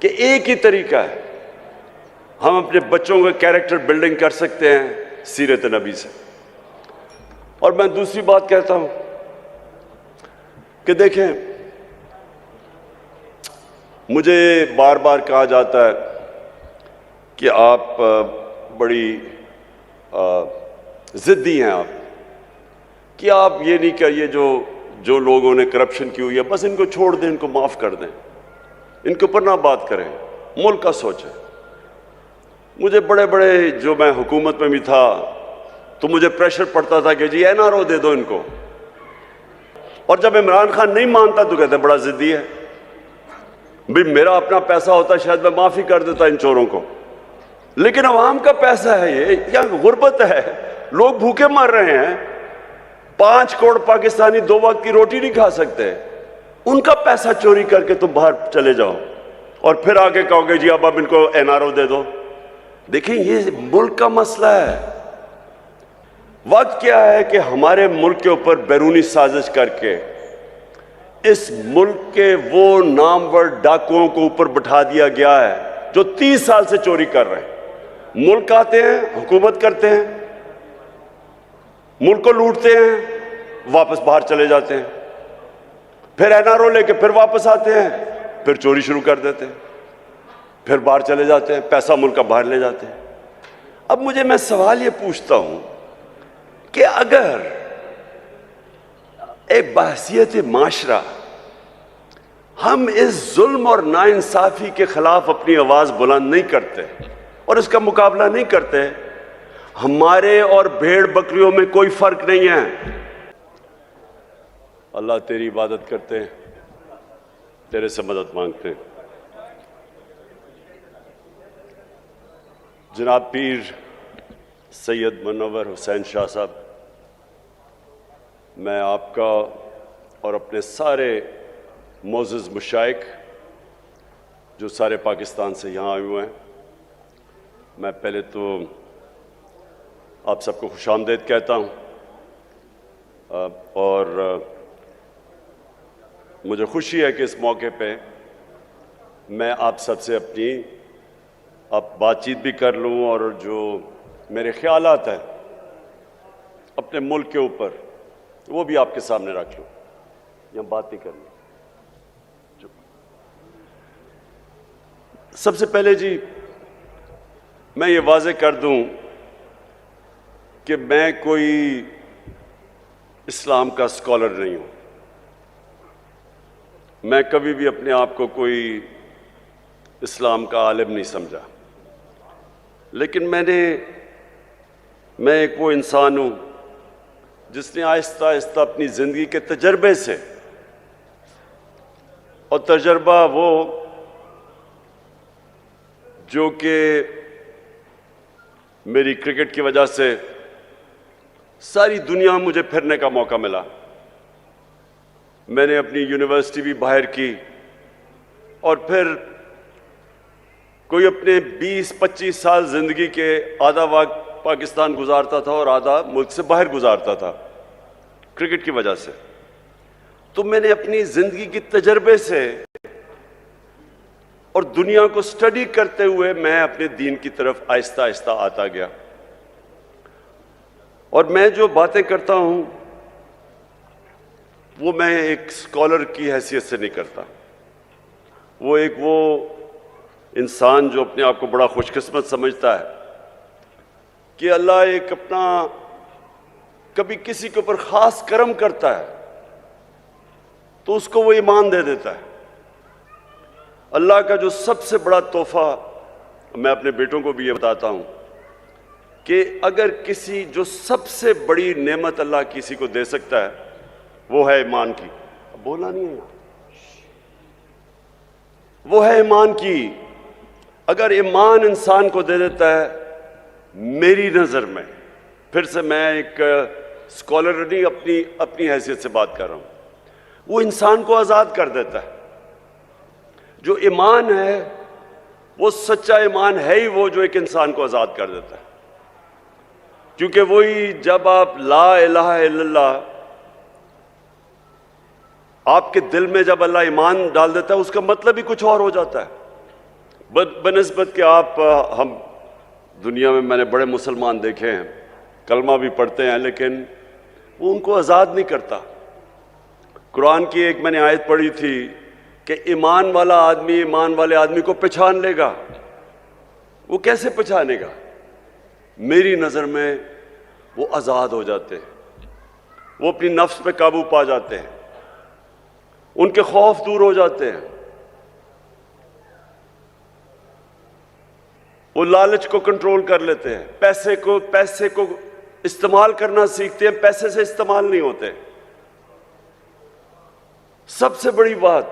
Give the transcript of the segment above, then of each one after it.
کہ ایک ہی طریقہ ہے ہم اپنے بچوں کا کیریکٹر بلڈنگ کر سکتے ہیں سیرت نبی سے۔ اور میں دوسری بات کہتا ہوں کہ دیکھیں، مجھے بار بار کہا جاتا ہے کہ آپ بڑی ضدی ہیں، آپ کہ آپ یہ نہیں کریے، جو لوگوں نے کرپشن کی ہوئی ہے بس ان کو چھوڑ دیں، ان کو معاف کر دیں، ان کے اوپر نہ بات کریں، ملک کا سوچیں۔ مجھے بڑے جو میں حکومت میں بھی تھا تو مجھے پریشر پڑتا تھا کہ جی NRO دے دو ان کو، اور جب عمران خان نہیں مانتا تو کہتے بڑا ضدی ہے۔ بھی میرا اپنا پیسہ ہوتا شاید میں معافی کر دیتا ان چوروں کو، لیکن عوام کا پیسہ ہے، یہ کیا غربت ہے، لوگ بھوکے مر رہے ہیں، 5 کروڑ پاکستانی 2 وقت کی روٹی نہیں کھا سکتے، ان کا پیسہ چوری کر کے تم باہر چلے جاؤ اور پھر آگے کہو گے جی اب ان کو NRO دے دو۔ دیکھیں یہ ملک کا مسئلہ ہے۔ وقت کیا ہے کہ ہمارے ملک کے اوپر بیرونی سازش کر کے اس ملک کے وہ نامور ڈاکوؤں کو اوپر بٹھا دیا گیا ہے جو 30 سال سے چوری کر رہے ہیں۔ ملک آتے ہیں، حکومت کرتے ہیں، ملک کو لوٹتے ہیں، واپس باہر چلے جاتے ہیں، پھر NRO لے کے پھر واپس آتے ہیں، پھر چوری شروع کر دیتے ہیں، پھر باہر چلے جاتے ہیں، پیسہ ملک کا باہر لے جاتے ہیں۔ اب میں سوال یہ پوچھتا ہوں کہ اگر ایک بحثیت معاشرہ ہم اس ظلم اور ناانصافی کے خلاف اپنی آواز بلند نہیں کرتے اور اس کا مقابلہ نہیں کرتے، ہمارے اور بھیڑ بکریوں میں کوئی فرق نہیں ہے۔ اللہ تیری عبادت کرتے ہیں، تیرے سے مدد مانگتے ہیں۔ جناب پیر سید منور حسین شاہ صاحب، میں آپ کا اور اپنے سارے معزز مشائخ جو سارے پاکستان سے یہاں آئے ہوئے ہیں، میں پہلے تو آپ سب کو خوش آمدید کہتا ہوں، اور مجھے خوشی ہے کہ اس موقع پہ میں آپ سب سے اپنی بات چیت بھی کر لوں اور جو میرے خیالات ہیں اپنے ملک کے اوپر وہ بھی آپ کے سامنے رکھ لوں۔ یہاں بات نہیں کرنی۔ سب سے پہلے جی میں یہ واضح کر دوں کہ میں کوئی اسلام کا اسکالر نہیں ہوں، میں کبھی بھی اپنے آپ کو کوئی اسلام کا عالم نہیں سمجھا، لیکن میں ایک وہ انسان ہوں جس نے آہستہ آہستہ اپنی زندگی کے تجربے سے، اور تجربہ وہ جو کہ میری کرکٹ کی وجہ سے ساری دنیا مجھے پھرنے کا موقع ملا، میں نے اپنی یونیورسٹی بھی باہر کی، اور پھر کوئی اپنے 20-25 سال زندگی کے آدھا وقت پاکستان گزارتا تھا اور آدھا ملک سے باہر گزارتا تھا کرکٹ کی وجہ سے۔ تو میں نے اپنی زندگی کی تجربے سے اور دنیا کو سٹڈی کرتے ہوئے میں اپنے دین کی طرف آہستہ آہستہ آتا گیا، اور میں جو باتیں کرتا ہوں وہ میں ایک اسکالر کی حیثیت سے نہیں کرتا، وہ انسان جو اپنے آپ کو بڑا خوش قسمت سمجھتا ہے کہ اللہ ایک اپنا کبھی کسی کے اوپر خاص کرم کرتا ہے تو اس کو وہ ایمان دے دیتا ہے۔ اللہ کا جو سب سے بڑا تحفہ، میں اپنے بیٹوں کو بھی یہ بتاتا ہوں کہ اگر جو سب سے بڑی نعمت اللہ کسی کو دے سکتا ہے وہ ہے ایمان کی، بولا نہیں ہے، وہ ہے ایمان کی۔ اگر ایمان انسان کو دے دیتا ہے، میری نظر میں، پھر سے میں ایک اسکالر نہیں اپنی حیثیت سے بات کر رہا ہوں، وہ انسان کو آزاد کر دیتا ہے۔ جو ایمان ہے وہ سچا ایمان ہے ہی وہ جو ایک انسان کو آزاد کر دیتا ہے، کیونکہ وہی جب آپ لا الہ الا اللہ، آپ کے دل میں جب اللہ ایمان ڈال دیتا ہے اس کا مطلب ہی کچھ اور ہو جاتا ہے۔ بنسبت کہ آپ ہم دنیا میں نے بڑے مسلمان دیکھے ہیں، کلمہ بھی پڑھتے ہیں، لیکن وہ ان کو آزاد نہیں کرتا۔ قرآن کی ایک میں نے آیت پڑھی تھی کہ ایمان والا آدمی ایمان والے آدمی کو پہچان لے گا۔ وہ کیسے پہچانے گا؟ میری نظر میں وہ آزاد ہو جاتے ہیں، وہ اپنی نفس پہ قابو پا جاتے ہیں، ان کے خوف دور ہو جاتے ہیں، وہ لالچ کو کنٹرول کر لیتے ہیں، پیسے کو استعمال کرنا سیکھتے ہیں، پیسے سے استعمال نہیں ہوتے۔ سب سے بڑی بات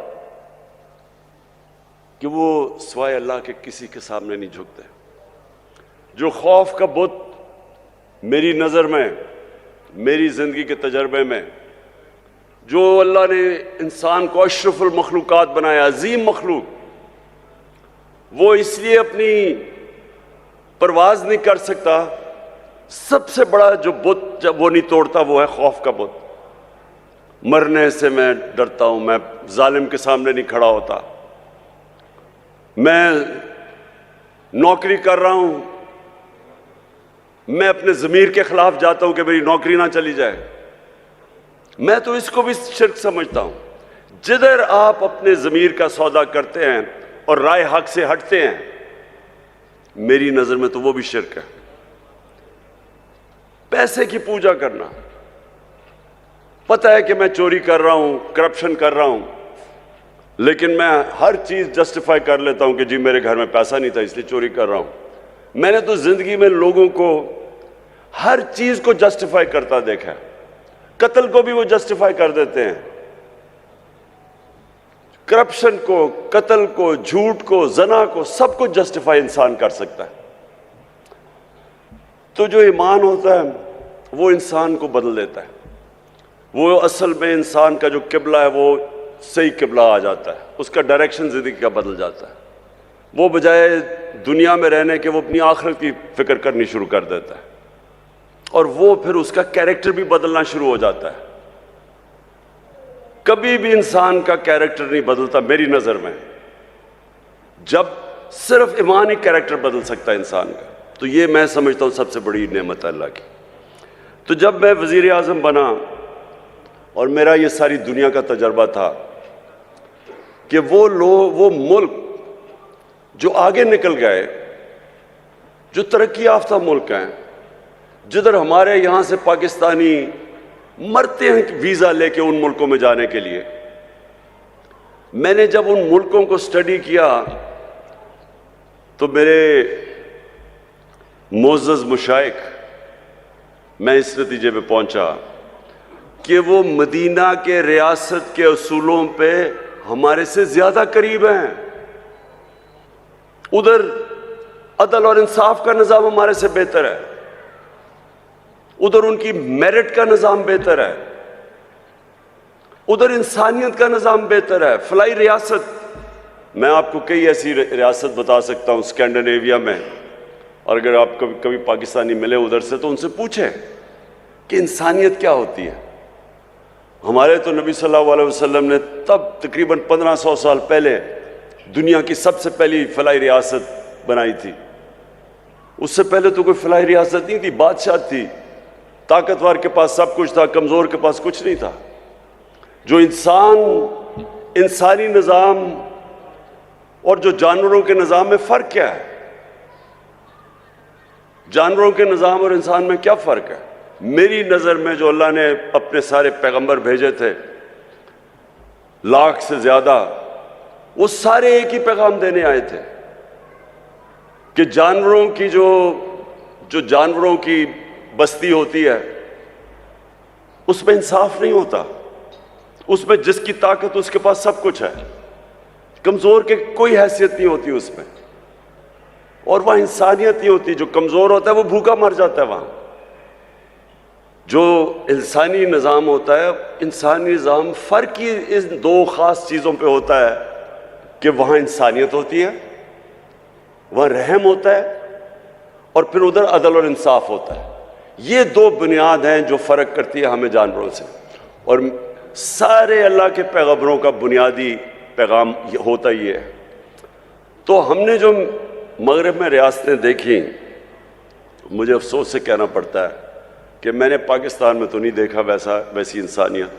کہ وہ سوائے اللہ کے کسی کے سامنے نہیں جھکتے۔ جو خوف کا بت میری نظر میں، میری زندگی کے تجربے میں، جو اللہ نے انسان کو اشرف المخلوقات بنایا، عظیم مخلوق، وہ اس لیے اپنی پرواز نہیں کر سکتا، سب سے بڑا جو بت جب وہ نہیں توڑتا وہ ہے خوف کا بت۔ مرنے سے میں ڈرتا ہوں، میں ظالم کے سامنے نہیں کھڑا ہوتا، میں نوکری کر رہا ہوں، میں اپنے ضمیر کے خلاف جاتا ہوں کہ میری نوکری نہ چلی جائے۔ میں تو اس کو بھی شرک سمجھتا ہوں۔ جدھر آپ اپنے ضمیر کا سودا کرتے ہیں اور رائے حق سے ہٹتے ہیں، میری نظر میں تو وہ بھی شرک ہے۔ پیسے کی پوجا کرنا، پتہ ہے کہ میں چوری کر رہا ہوں، کرپشن کر رہا ہوں، لیکن میں ہر چیز جسٹیفائی کر لیتا ہوں کہ جی میرے گھر میں پیسہ نہیں تھا اس لیے چوری کر رہا ہوں۔ میں نے تو زندگی میں لوگوں کو ہر چیز کو جسٹیفائی کرتا دیکھا ہے، قتل کو بھی وہ جسٹیفائی کر دیتے ہیں، کرپشن کو، قتل کو، جھوٹ کو، زنا کو، سب کو جسٹیفائی انسان کر سکتا ہے۔ تو جو ایمان ہوتا ہے وہ انسان کو بدل دیتا ہے، وہ اصل میں انسان کا جو قبلہ ہے وہ صحیح قبلہ آ جاتا ہے، اس کا ڈائریکشن زندگی کا بدل جاتا ہے۔ وہ بجائے دنیا میں رہنے کے وہ اپنی آخرت کی فکر کرنی شروع کر دیتا ہے، اور وہ پھر اس کا کیریکٹر بھی بدلنا شروع ہو جاتا ہے۔ کبھی بھی انسان کا کیریکٹر نہیں بدلتا میری نظر میں، جب صرف ایمان ہی کیریکٹر بدل سکتا ہے انسان کا۔ تو یہ میں سمجھتا ہوں سب سے بڑی نعمت اللہ کی۔ تو جب میں وزیر اعظم بنا اور میرا یہ ساری دنیا کا تجربہ تھا کہ وہ ملک جو آگے نکل گئے، جو ترقی یافتہ ملک ہیں، جدھر ہمارے یہاں سے پاکستانی مرتے ہیں ویزا لے کے ان ملکوں میں جانے کے لیے، میں نے جب ان ملکوں کو اسٹڈی کیا تو میرے معزز مشائخ، میں اس نتیجے پہ پہنچا کہ وہ مدینہ کے ریاست کے اصولوں پہ ہمارے سے زیادہ قریب ہیں۔ ادھر عدل اور انصاف کا نظام ہمارے سے بہتر ہے، ادھر ان کی میرٹ کا نظام بہتر ہے، ادھر انسانیت کا نظام بہتر ہے۔ فلائی ریاست، میں آپ کو کئی ایسی ریاست بتا سکتا ہوں اسکینڈینیویا میں، اور اگر آپ کبھی پاکستانی ملے ادھر سے تو ان سے پوچھیں کہ انسانیت کیا ہوتی ہے۔ ہمارے تو نبی صلی اللہ علیہ وسلم نے تب تقریباً 1500 سال پہلے دنیا کی سب سے پہلی فلاحی ریاست بنائی تھی۔ اس سے پہلے تو کوئی فلاحی ریاست نہیں تھی، بادشاہ تھی، طاقتور کے پاس سب کچھ تھا، کمزور کے پاس کچھ نہیں تھا۔ جو انسانی نظام اور جو جانوروں کے نظام میں فرق کیا ہے؟ جانوروں کے نظام اور انسان میں کیا فرق ہے؟ میری نظر میں جو اللہ نے اپنے سارے پیغمبر بھیجے تھے 1,00,000 سے زیادہ، وہ سارے ایک ہی پیغام دینے آئے تھے کہ جانوروں کی جو جانوروں کی بستی ہوتی ہے اس میں انصاف نہیں ہوتا، اس میں جس کی طاقت اس کے پاس سب کچھ ہے، کمزور کے کوئی حیثیت نہیں ہوتی اس میں، اور وہاں انسانیت نہیں ہوتی۔ جو کمزور ہوتا ہے وہ بھوکا مر جاتا ہے وہاں۔ جو انسانی نظام ہوتا ہے، انسانی نظام فرق ہی ان دو خاص چیزوں پہ ہوتا ہے کہ وہاں انسانیت ہوتی ہے، وہاں رحم ہوتا ہے، اور پھر ادھر عدل اور انصاف ہوتا ہے۔ یہ دو بنیاد ہیں جو فرق کرتی ہے ہمیں جانوروں سے، اور سارے اللہ کے پیغمبروں کا بنیادی پیغام ہوتا یہ ہے۔ تو ہم نے جو مغرب میں ریاستیں دیکھیں، مجھے افسوس سے کہنا پڑتا ہے کہ میں نے پاکستان میں تو نہیں دیکھا ویسی انسانیت،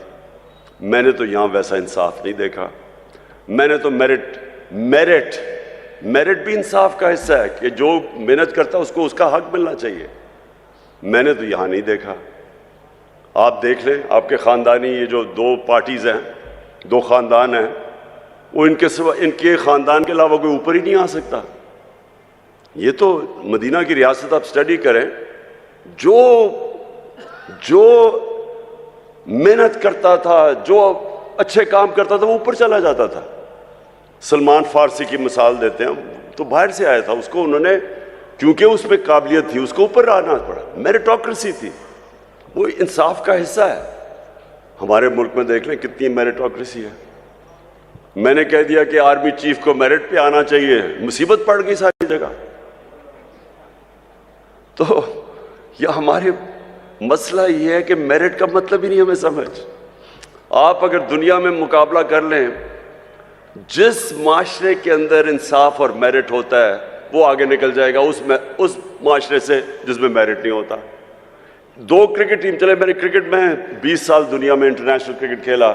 میں نے تو یہاں ویسا انصاف نہیں دیکھا. میں نے تو میرٹ بھی انصاف کا حصہ ہے کہ جو محنت کرتا ہے اس کو اس کا حق ملنا چاہیے. میں نے تو یہاں نہیں دیکھا. آپ دیکھ لیں، آپ کے خاندانی یہ جو دو پارٹیز ہیں، دو خاندان ہیں، وہ ان کے خاندان کے علاوہ کوئی اوپر ہی نہیں آ سکتا. یہ تو مدینہ کی ریاست آپ اسٹڈی کریں، جو محنت کرتا تھا، جو اچھے کام کرتا تھا وہ اوپر چلا جاتا تھا. سلمان فارسی کی مثال دیتے ہیں، تو باہر سے آیا تھا، اس کو انہوں نے کیونکہ اس میں قابلیت تھی اس کو اوپر آنا پڑا. میریٹوکریسی تھی، وہ انصاف کا حصہ ہے. ہمارے ملک میں دیکھ لیں کتنی میریٹوکریسی ہے. میں نے کہہ دیا کہ آرمی چیف کو میرٹ پہ آنا چاہیے، مصیبت پڑ گئی ساری جگہ. تو یہ ہمارے مسئلہ یہ ہے کہ میرٹ کا مطلب ہی نہیں ہمیں سمجھ. آپ اگر دنیا میں مقابلہ کر لیں، جس معاشرے کے اندر انصاف اور میرٹ ہوتا ہے وہ آگے نکل جائے گا اس معاشرے سے جس میں میرٹ نہیں ہوتا. دو کرکٹ ٹیم چلے، میں نے کرکٹ میں 20 سال دنیا میں انٹرنیشنل کرکٹ کھیلا.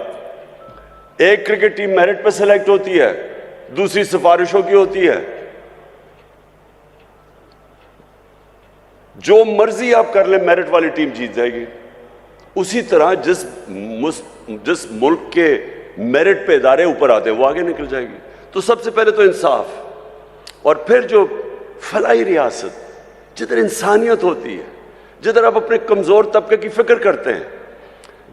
ایک کرکٹ ٹیم میرٹ پہ سلیکٹ ہوتی ہے، دوسری سفارشوں کی ہوتی ہے. جو مرضی آپ کر لیں میرٹ والی ٹیم جیت جائے گی. اسی طرح جس ملک کے میرٹ پہ ادارے اوپر آتے ہیں وہ آگے نکل جائے گی. تو سب سے پہلے تو انصاف، اور پھر جو فلاحی ریاست جدھر انسانیت ہوتی ہے، جدھر آپ اپنے کمزور طبقے کی فکر کرتے ہیں،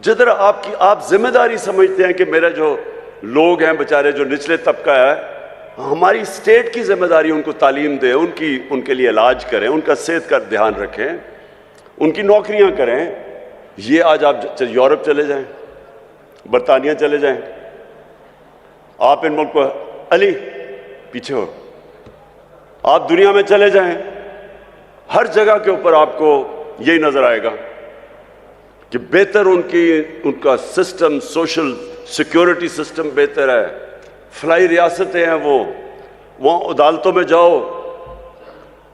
جدھر آپ ذمہ داری سمجھتے ہیں کہ میرے جو لوگ ہیں بیچارے جو نچلے طبقہ ہے، ہماری اسٹیٹ کی ذمہ داری ان کو تعلیم دیں، ان کے لیے علاج کریں، ان کا صحت کا دھیان رکھیں، ان کی نوکریاں کریں. یہ آج آپ یورپ چلے جائیں، برطانیہ چلے جائیں، آپ ان ملک کو علی پیچھے ہو، آپ دنیا میں چلے جائیں، ہر جگہ کے اوپر آپ کو یہی نظر آئے گا کہ بہتر ان کا سسٹم، سوشل سیکیورٹی سسٹم بہتر ہے. فلاحی ریاستیں ہیں وہاں عدالتوں میں جاؤ،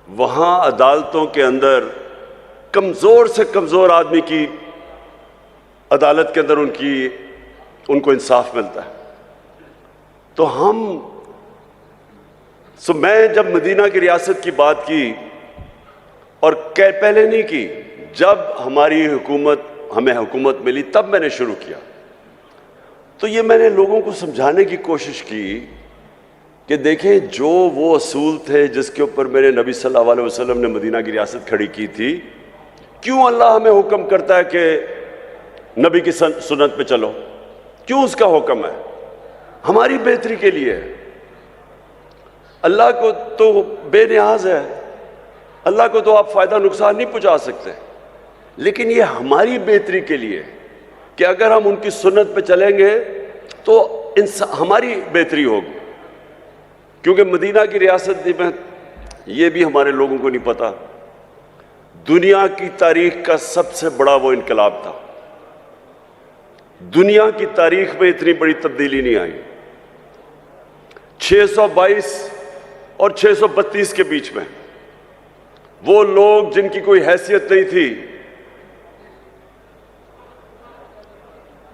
وہاں عدالتوں کے اندر کمزور سے کمزور آدمی کی عدالت کے اندر ان کو انصاف ملتا ہے. تو میں جب مدینہ کی ریاست کی بات کی، اور پہلے نہیں کی، جب ہمیں حکومت ملی تب میں نے شروع کیا. تو یہ میں نے لوگوں کو سمجھانے کی کوشش کی کہ دیکھیں جو وہ اصول تھے جس کے اوپر میرے نبی صلی اللہ علیہ وسلم نے مدینہ کی ریاست کھڑی کی تھی، کیوں اللہ ہمیں حکم کرتا ہے کہ نبی کی سنت پہ چلو؟ کیوں اس کا حکم ہے؟ ہماری بہتری کے لیے. اللہ کو تو بے نیاز ہے، اللہ کو تو آپ فائدہ نقصان نہیں پہنچا سکتے، لیکن یہ ہماری بہتری کے لیے کہ اگر ہم ان کی سنت پہ چلیں گے تو ہماری بہتری ہوگی. کیونکہ مدینہ کی ریاست میں یہ بھی ہمارے لوگوں کو نہیں پتا، دنیا کی تاریخ کا سب سے بڑا وہ انقلاب تھا. دنیا کی تاریخ میں اتنی بڑی تبدیلی نہیں آئی. 622 اور 632 کے بیچ میں وہ لوگ جن کی کوئی حیثیت نہیں تھی،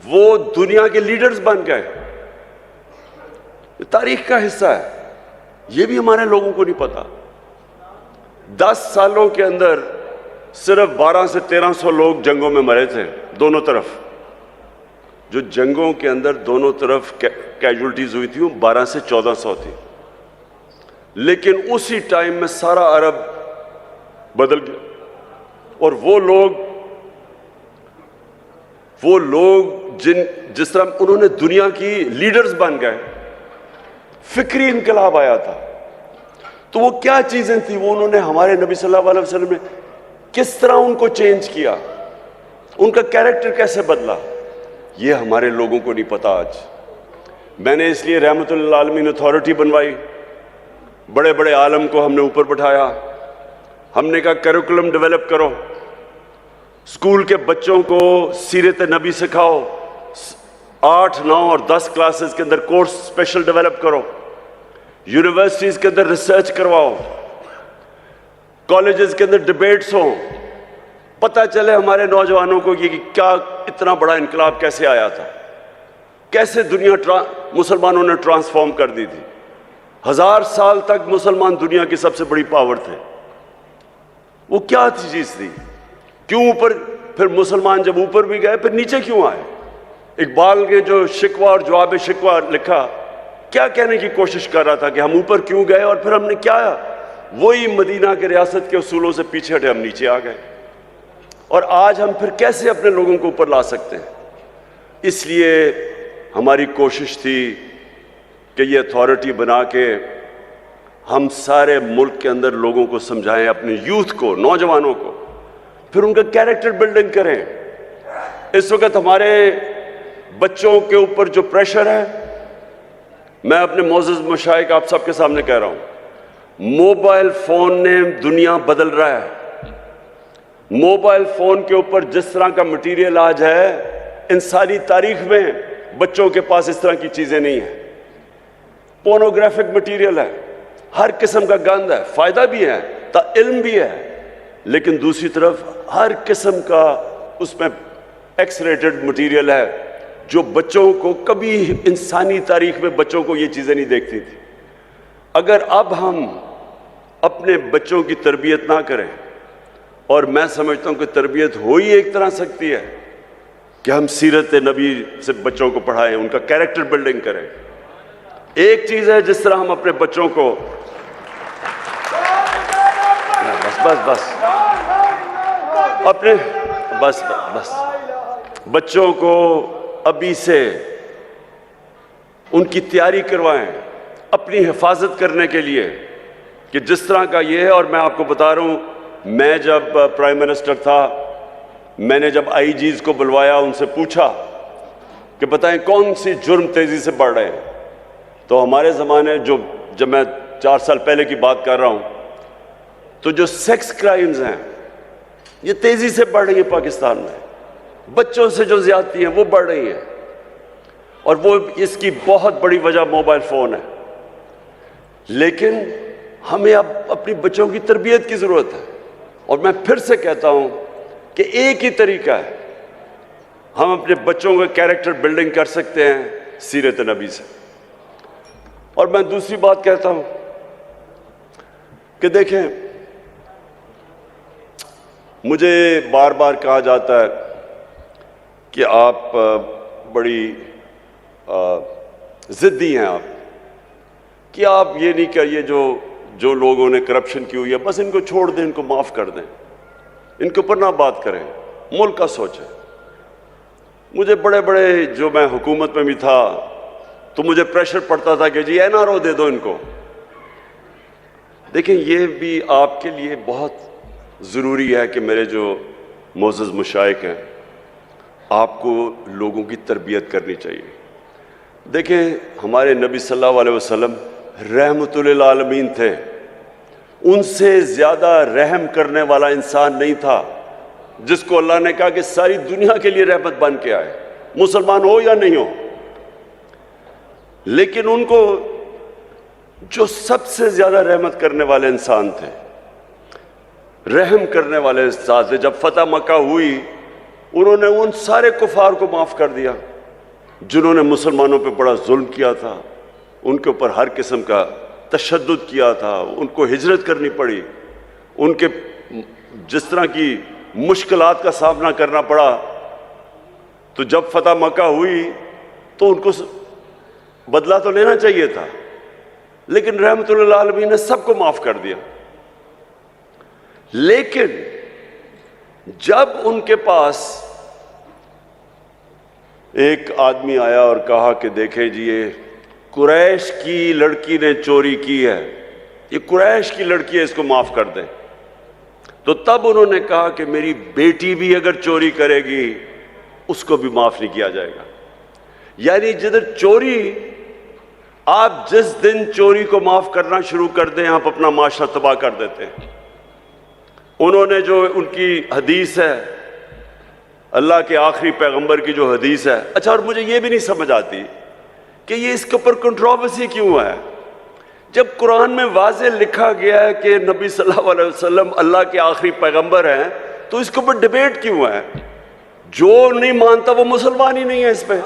وہ دنیا کے لیڈرز بن گئے. یہ تاریخ کا حصہ ہے، یہ بھی ہمارے لوگوں کو نہیں پتا. 10 سالوں کے اندر صرف 1200 سے 1300 لوگ جنگوں میں مرے تھے دونوں طرف. جو جنگوں کے اندر دونوں طرف کیجولٹیز ہوئی تھی وہ 1200 سے 1400 تھی. لیکن اسی ٹائم میں سارا عرب بدل گیا، اور وہ لوگ جس طرح انہوں نے دنیا کی لیڈرز بن گئے. فکری انقلاب آیا تھا. تو وہ کیا چیزیں تھیں؟ وہ انہوں نے ہمارے نبی صلی اللہ علیہ وسلم نے کس طرح ان کو چینج کیا، ان کا کیریکٹر کیسے بدلا، یہ ہمارے لوگوں کو نہیں پتا آج. میں نے اس لیے رحمت للعالمین اتھارٹی بنوائی، بڑے بڑے عالم کو ہم نے اوپر بٹھایا. ہم نے کہا کریکولم ڈیولپ کرو، اسکول کے بچوں کو سیرت نبی سکھاؤ، 8، 9 اور 10 کلاسز کے اندر کورس اسپیشل ڈیولپ کرو. یونیورسٹیز کے اندر ریسرچ کرواؤ، کالجز کے اندر ڈبیٹس ہوں، پتہ چلے ہمارے نوجوانوں کو کہ کیا اتنا بڑا انقلاب کیسے آیا تھا، کیسے دنیا مسلمانوں نے ٹرانسفارم کر دی تھی۔ 1000 سال تک مسلمان دنیا کی سب سے بڑی پاور تھے۔ وہ کیا تھی چیز تھی؟ کیوں اوپر؟ پھر مسلمان جب اوپر بھی گئے پھر نیچے کیوں آئے؟ اقبال نے جو شکوہ اور جواب شکوہ لکھا، کیا کہنے کی کوشش کر رہا تھا کہ ہم اوپر کیوں گئے اور پھر ہم نے کیا؟ وہی مدینہ کے ریاست کے اصولوں سے پیچھے ہٹے، ہم نیچے آ گئے۔ اور آج ہم پھر کیسے اپنے لوگوں کو اوپر لا سکتے ہیں؟ اس لیے ہماری کوشش تھی کہ یہ اتھارٹی بنا کے ہم سارے ملک کے اندر لوگوں کو سمجھائیں، اپنے یوتھ کو، نوجوانوں کو، پھر ان کا کیریکٹر بلڈنگ کریں۔ اس وقت ہمارے بچوں کے اوپر جو پریشر ہے، میں اپنے معزز مشائخ آپ سب کے سامنے کہہ رہا ہوں، موبائل فون نے دنیا بدل رہا ہے۔ موبائل فون کے اوپر جس طرح کا مٹیریل آج ہے، انسانی تاریخ میں بچوں کے پاس اس طرح کی چیزیں نہیں ہیں۔ پورنوگرافک مٹیریل ہے، ہر قسم کا گند ہے، فائدہ بھی ہے، علم بھی ہے، لیکن دوسری طرف ہر قسم کا اس میں ایکس ریٹڈ مٹیریل ہے جو بچوں کو کبھی انسانی تاریخ میں بچوں کو یہ چیزیں نہیں دیکھتی تھی۔ اگر اب ہم اپنے بچوں کی تربیت نہ کریں، اور میں سمجھتا ہوں کہ تربیت ہو ہی ایک طرح سکتی ہے کہ ہم سیرت نبی سے بچوں کو پڑھائیں، ان کا کیریکٹر بلڈنگ کریں۔ ایک چیز ہے جس طرح ہم اپنے بچوں کو بچوں کو ابھی سے ان کی تیاری کروائیں اپنی حفاظت کرنے کے لیے، کہ جس طرح کا یہ ہے۔ اور میں آپ کو بتا رہا ہوں، میں جب پرائم منسٹر تھا، میں نے جب آئی جیز کو بلوایا، ان سے پوچھا کہ بتائیں کون سی جرم تیزی سے بڑھ رہے ہیں، تو ہمارے زمانے جب میں 4 سال پہلے کی بات کر رہا ہوں، تو جو سیکس کرائمز ہیں یہ تیزی سے بڑھ رہی ہیں پاکستان میں، بچوں سے جو زیادتی ہیں وہ بڑھ رہی ہیں، اور وہ اس کی بہت بڑی وجہ موبائل فون ہے۔ لیکن ہمیں اب اپنی بچوں کی تربیت کی ضرورت ہے، اور میں پھر سے کہتا ہوں کہ ایک ہی طریقہ ہے ہم اپنے بچوں کا کیریکٹر بلڈنگ کر سکتے ہیں، سیرت نبی سے۔ اور میں دوسری بات کہتا ہوں کہ دیکھیں، مجھے بار بار کہا جاتا ہے کہ آپ بڑی ضدی ہیں، آپ کہ آپ یہ نہیں کہیے جو لوگوں نے کرپشن کی ہوئی ہے بس ان کو چھوڑ دیں، ان کو معاف کر دیں، ان کے اوپر نہ بات کریں، ملک کا سوچیں۔ مجھے بڑے جو میں حکومت میں بھی تھا تو مجھے پریشر پڑتا تھا کہ جی NRO دے دو ان کو۔ دیکھیں، یہ بھی آپ کے لیے بہت ضروری ہے کہ میرے جو معزز مشائخ ہیں، آپ کو لوگوں کی تربیت کرنی چاہیے۔ دیکھیں، ہمارے نبی صلی اللہ علیہ وسلم رحمت للعالمین تھے، ان سے زیادہ رحم کرنے والا انسان نہیں تھا، جس کو اللہ نے کہا کہ ساری دنیا کے لیے رحمت بن کے آئے، مسلمان ہو یا نہیں ہو۔ لیکن ان کو جو سب سے زیادہ رحمت کرنے والے انسان تھے، رحم کرنے والے انسان تھے، جب فتح مکہ ہوئی انہوں نے ان سارے کفار کو معاف کر دیا جنہوں نے مسلمانوں پہ بڑا ظلم کیا تھا، ان کے اوپر ہر قسم کا تشدد کیا تھا، ان کو ہجرت کرنی پڑی، ان کے جس طرح کی مشکلات کا سامنا کرنا پڑا۔ تو جب فتح مکہ ہوئی تو ان کو بدلہ تو لینا چاہیے تھا، لیکن رحمت للعالمین نے سب کو معاف کر دیا۔ لیکن جب ان کے پاس ایک آدمی آیا اور کہا کہ دیکھیں جی، یہ قریش کی لڑکی نے چوری کی ہے، یہ قریش کی لڑکی ہے، اس کو معاف کر دیں، تو تب انہوں نے کہا کہ میری بیٹی بھی اگر چوری کرے گی اس کو بھی معاف نہیں کیا جائے گا۔ یعنی جدھر چوری، آپ جس دن چوری کو معاف کرنا شروع کر دیں آپ اپنا معاشرہ تباہ کر دیتے ہیں۔ انہوں نے جو ان کی حدیث ہے، اللہ کے آخری پیغمبر کی جو حدیث ہے، اچھا، اور مجھے یہ بھی نہیں سمجھ آتی کہ یہ اس کے اوپر کنٹروورسی کیوں ہے جب قرآن میں واضح لکھا گیا ہے کہ نبی صلی اللہ علیہ وسلم اللہ کے آخری پیغمبر ہیں تو اس کے اوپر ڈیبیٹ کیوں ہے؟ جو نہیں مانتا وہ مسلمان ہی نہیں ہے اس پہ.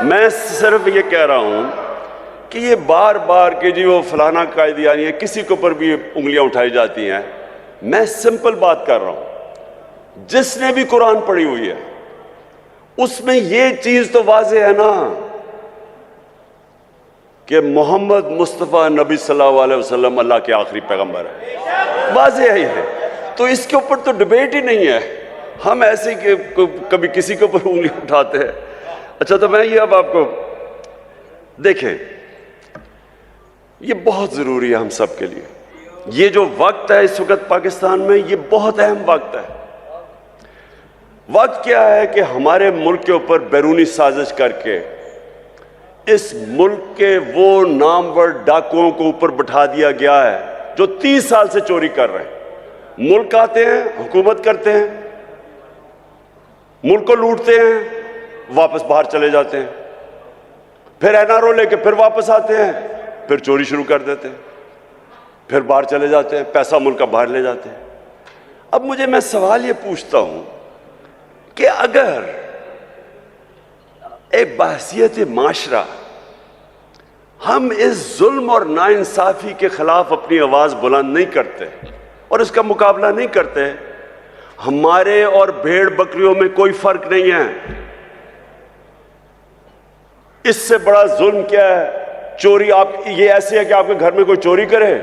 میں صرف یہ کہہ رہا ہوں کہ یہ بار بار کہ جی وہ فلانا قائدیانی ہے، کسی کے اوپر بھی انگلیاں اٹھائی جاتی ہیں. میں سمپل بات کر رہا ہوں، جس نے بھی قرآن پڑھی ہوئی ہے اس میں یہ چیز تو واضح ہے نا کہ محمد مصطفیٰ نبی صلی اللہ علیہ وسلم اللہ کے آخری پیغمبر ہے. واضح ہی ہے، تو اس کے اوپر تو ڈیبیٹ ہی نہیں ہے. ہم ایسے کہ کبھی کسی کے اوپر انگلی اٹھاتے ہیں. اچھا، تو میں یہ اب آپ کو دیکھیں، یہ بہت ضروری ہے ہم سب کے لیے. یہ جو وقت ہے اس وقت پاکستان میں، یہ بہت اہم وقت ہے. وقت کیا ہے کہ ہمارے ملک کے اوپر بیرونی سازش کر کے اس ملک کے وہ نامور ڈاکوؤں کو اوپر بٹھا دیا گیا ہے جو 30 سال سے چوری کر رہے ہیں. ملک آتے ہیں، حکومت کرتے ہیں، ملک کو لوٹتے ہیں، واپس باہر چلے جاتے ہیں، پھر NRO لے کے پھر واپس آتے ہیں، پھر چوری شروع کر دیتے ہیں، پھر باہر چلے جاتے ہیں، پیسہ ملک کا باہر لے جاتے ہیں. اب میں سوال یہ پوچھتا ہوں کہ اگر ایک بحثیت معاشرہ ہم اس ظلم اور ناانصافی کے خلاف اپنی آواز بلند نہیں کرتے اور اس کا مقابلہ نہیں کرتے، ہمارے اور بھیڑ بکریوں میں کوئی فرق نہیں ہے. اس سے بڑا ظلم کیا ہے؟ چوری. آپ یہ ایسے ہے کہ آپ کے گھر میں کوئی چوری کرے،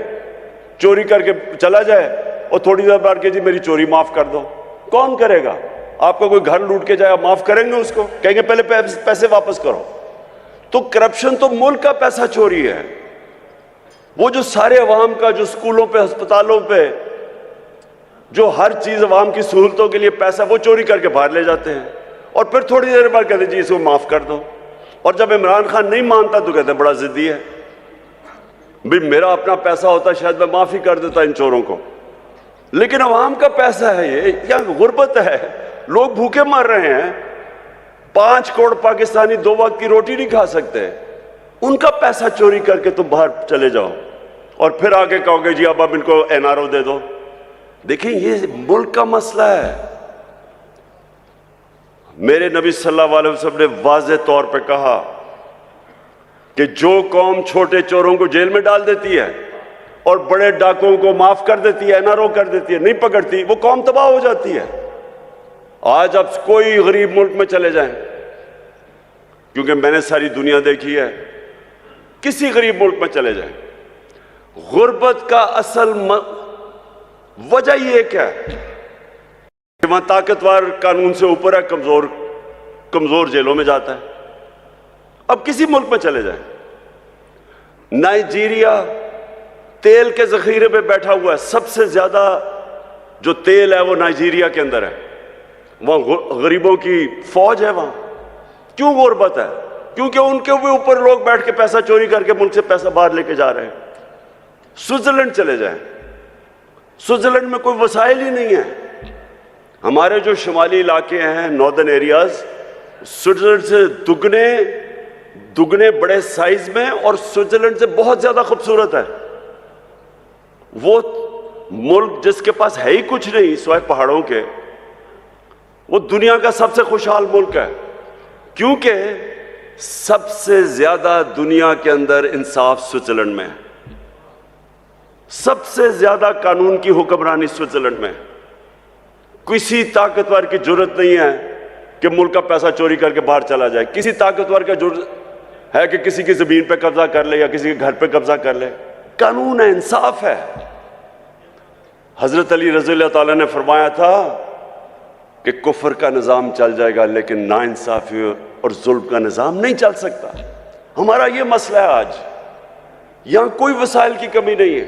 چوری کر کے چلا جائے اور تھوڑی دیر بعد کہ جی میری چوری معاف کر دو. کون کرے گا؟ آپ کا کوئی گھر لوٹ کے جائے، معاف کریں گے اس کو؟ کہیں گے پہلے پیسے واپس کرو. تو کرپشن تو ملک کا پیسہ چوری ہے. وہ جو سارے عوام کا، جو اسکولوں پہ، ہسپتالوں پہ، جو ہر چیز عوام کی سہولتوں کے لیے پیسہ، وہ چوری کر کے باہر لے جاتے ہیں اور پھر تھوڑی دیر بعد کہتے ہیں جی اس کو معاف کر دو. اور جب عمران خان نہیں مانتا تو کہتے ہیں بڑا ضدی ہے. بھی میرا اپنا پیسہ ہوتا شاید میں معافی کر دیتا ان چوروں کو، لیکن عوام کا پیسہ ہے. یہ یہاں غربت ہے، لوگ بھوکے مر رہے ہیں. 5 کروڑ پاکستانی 2 وقت کی روٹی نہیں کھا سکتے. ان کا پیسہ چوری کر کے تم باہر چلے جاؤ اور پھر آگے کہو گے جی اب ان کو NRO دے دو. دیکھیں یہ ملک کا مسئلہ ہے. میرے نبی صلی اللہ علیہ وسلم نے واضح طور پہ کہا کہ جو قوم چھوٹے چوروں کو جیل میں ڈال دیتی ہے اور بڑے ڈاکوؤں کو معاف کر دیتی ہے، NRO کر دیتی ہے، نہیں پکڑتی، وہ قوم تباہ ہو جاتی ہے. آج اب کوئی غریب ملک میں چلے جائیں، کیونکہ میں نے ساری دنیا دیکھی ہے، کسی غریب ملک میں چلے جائیں، غربت کا اصل وجہ یہ کیا ہے کہ وہاں طاقتور قانون سے اوپر ہے، کمزور جیلوں میں جاتا ہے. اب کسی ملک میں چلے جائیں، نائجیریا تیل کے ذخیرے پہ بیٹھا ہوا ہے، سب سے زیادہ جو تیل ہے وہ نائجیریا کے اندر ہے. وہاں غریبوں کی فوج ہے. وہاں کیوں غربت ہے؟ کیونکہ ان کے اوپر لوگ بیٹھ کے پیسہ چوری کر کے ملک سے پیسہ باہر لے کے جا رہے ہیں. سوئٹزرلینڈ چلے جائیں، سوئٹزرلینڈ میں کوئی وسائل ہی نہیں ہے. ہمارے جو شمالی علاقے ہیں، ناردرن ایریاز، سوئٹزرلینڈ سے دگنے بڑے سائز میں اور سوئٹزرلینڈ سے بہت زیادہ خوبصورت ہے. وہ ملک جس کے پاس ہے ہی کچھ نہیں سوائے پہاڑوں کے، وہ دنیا کا سب سے خوشحال ملک ہے، کیونکہ سب سے زیادہ دنیا کے اندر انصاف سوئٹزرلینڈ میں ہے. سب سے زیادہ قانون کی حکمرانی سوئٹزرلینڈ میں. کسی طاقتور کی جرت نہیں ہے کہ ملک کا پیسہ چوری کر کے باہر چلا جائے. کسی طاقتور کا جرت ہے کہ کسی کی زمین پہ قبضہ کر لے یا کسی کے گھر پہ قبضہ کر لے. قانون ہے، انصاف ہے. حضرت علی رضی اللہ تعالیٰ نے فرمایا تھا کہ کفر کا نظام چل جائے گا لیکن ناانصافی اور ظلم کا نظام نہیں چل سکتا. ہمارا یہ مسئلہ ہے آج. یہاں کوئی وسائل کی کمی نہیں ہے.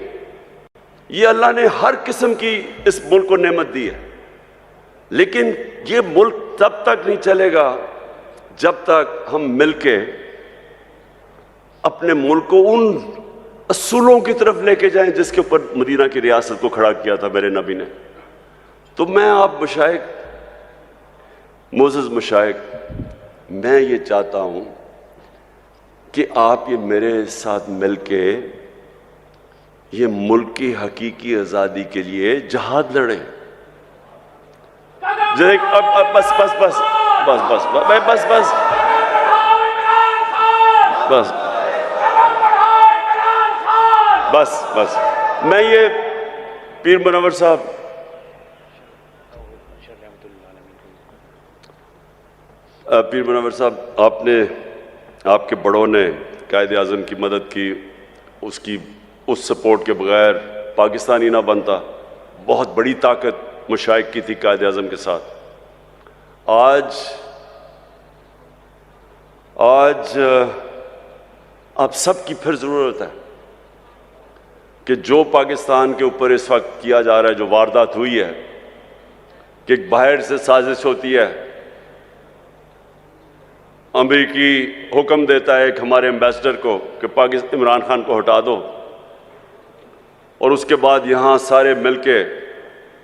یہ اللہ نے ہر قسم کی اس ملک کو نعمت دی ہے، لیکن یہ ملک تب تک نہیں چلے گا جب تک ہم مل کے اپنے ملک کو ان اصولوں کی طرف لے کے جائیں جس کے اوپر مدینہ کی ریاست کو کھڑا کیا تھا میرے نبی نے. تو میں آپ مشائخ، معزز مشائخ، میں یہ چاہتا ہوں کہ آپ یہ میرے ساتھ مل کے یہ ملک کی حقیقی آزادی کے لیے جہاد لڑیں. بس بس بس بس بس بس بس بس بس بس میں یہ پیر منور صاحب، پیر منور صاحب، آپ کے بڑوں نے قائد اعظم کی مدد کی، اس سپورٹ کے بغیر پاکستانی نہ بنتا. بہت بڑی طاقت مشائخ کی تھی قائد اعظم کے ساتھ. آج آپ سب کی پھر ضرورت ہے کہ جو پاکستان کے اوپر اس وقت کیا جا رہا ہے، جو واردات ہوئی ہے کہ ایک باہر سے سازش ہوتی ہے، امریکی حکم دیتا ہے ایک ہمارے ایمبیسڈر کو کہ عمران خان کو ہٹا دو، اور اس کے بعد یہاں سارے مل کے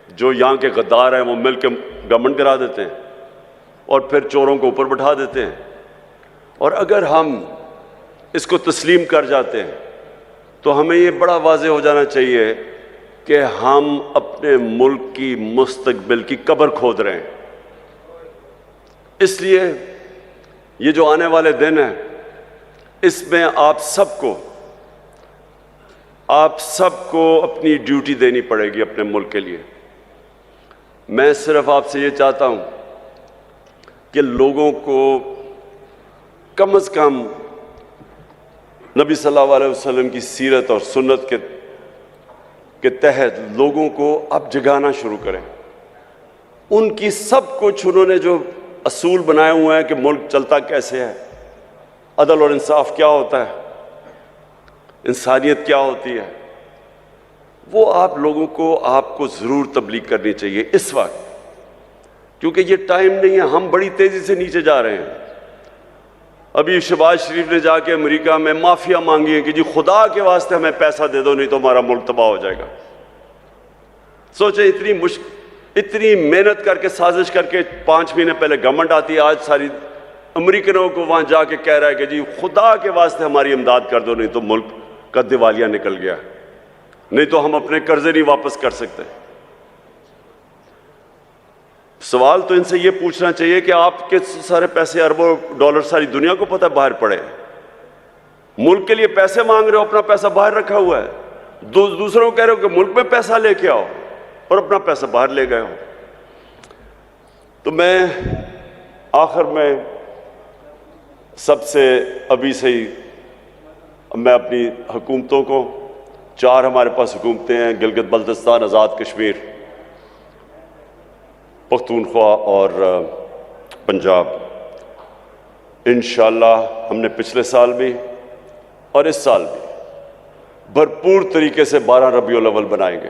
جو یہاں کے غدار ہیں وہ مل کے گورنمنٹ گرا دیتے ہیں اور پھر چوروں کو اوپر بٹھا دیتے ہیں. اور اگر ہم اس کو تسلیم کر جاتے ہیں تو ہمیں یہ بڑا واضح ہو جانا چاہیے کہ ہم اپنے ملک کی مستقبل کی قبر کھود رہے ہیں. اس لیے یہ جو آنے والے دن ہیں، اس میں آپ سب کو اپنی ڈیوٹی دینی پڑے گی اپنے ملک کے لیے. میں صرف آپ سے یہ چاہتا ہوں کہ لوگوں کو کم از کم نبی صلی اللہ علیہ وسلم کی سیرت اور سنت کے تحت لوگوں کو آپ جگانا شروع کریں. ان کی سب کچھ انہوں نے جو اصول بنائے ہوئے ہیں کہ ملک چلتا کیسے ہے، عدل اور انصاف کیا ہوتا ہے، انسانیت کیا ہوتی ہے، وہ آپ لوگوں کو ضرور تبلیغ کرنی چاہیے اس وقت، کیونکہ یہ ٹائم نہیں ہے. ہم بڑی تیزی سے نیچے جا رہے ہیں. ابھی شہباز شریف نے جا کے امریکہ میں معافیا مانگی ہے کہ جی خدا کے واسطے ہمیں پیسہ دے دو، نہیں تو ہمارا ملک تباہ ہو جائے گا. سوچیں اتنی محنت کر کے، سازش کر کے 5 مہینے پہلے گورنمنٹ آتی ہے، آج ساری امریکنوں کو وہاں جا کے کہہ رہا ہے کہ جی خدا کے واسطے ہماری امداد کر دو، نہیں تو ملک کا دیوالیہ نکل گیا، نہیں تو ہم اپنے قرضے نہیں واپس کر سکتے. سوال تو ان سے یہ پوچھنا چاہیے کہ آپ کے سارے پیسے، اربوں ڈالر ساری دنیا کو پتہ باہر پڑے، ملک کے لیے پیسے مانگ رہے ہو، اپنا پیسہ باہر رکھا ہوا ہے. دوسروں کو کہہ رہے ہو کہ ملک میں پیسہ لے کے آؤ اور اپنا پیسہ باہر لے گئے ہو. تو میں آخر میں سب سے ابھی سے ہی میں اپنی حکومتوں کو، 4 ہمارے پاس حکومتیں ہیں، گلگت بلتستان، آزاد کشمیر، پختونخوا اور پنجاب. انشاءاللہ ہم نے پچھلے سال بھی اور اس سال بھی بھرپور طریقے سے 12 ربیع الاول بنائیں گے.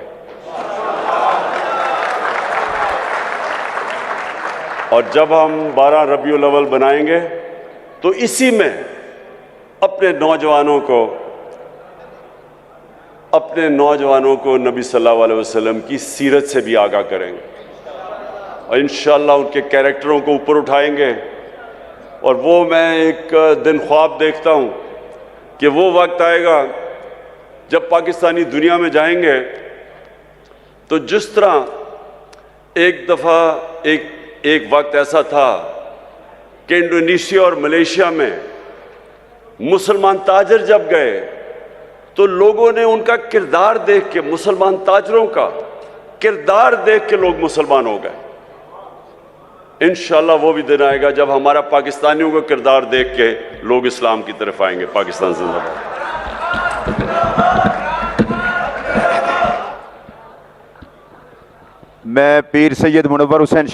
اور جب ہم 12 ربیع الاول بنائیں گے تو اسی میں اپنے نوجوانوں کو نبی صلی اللہ علیہ وسلم کی سیرت سے بھی آگاہ کریں گے، اور انشاءاللہ ان کے کیریکٹروں کو اوپر اٹھائیں گے. اور وہ میں ایک دن خواب دیکھتا ہوں کہ وہ وقت آئے گا جب پاکستانی دنیا میں جائیں گے تو جس طرح ایک دفعہ ایک وقت ایسا تھا کہ انڈونیشیا اور ملیشیا میں مسلمان تاجر جب گئے تو لوگوں نے ان کا کردار دیکھ کے، مسلمان تاجروں کا کردار دیکھ کے لوگ مسلمان ہو گئے. انشاءاللہ وہ بھی دن آئے گا جب ہمارا پاکستانیوں کا کردار دیکھ کے لوگ اسلام کی طرف آئیں گے. پاکستان زندہ باد. میں پیر سید منور حسین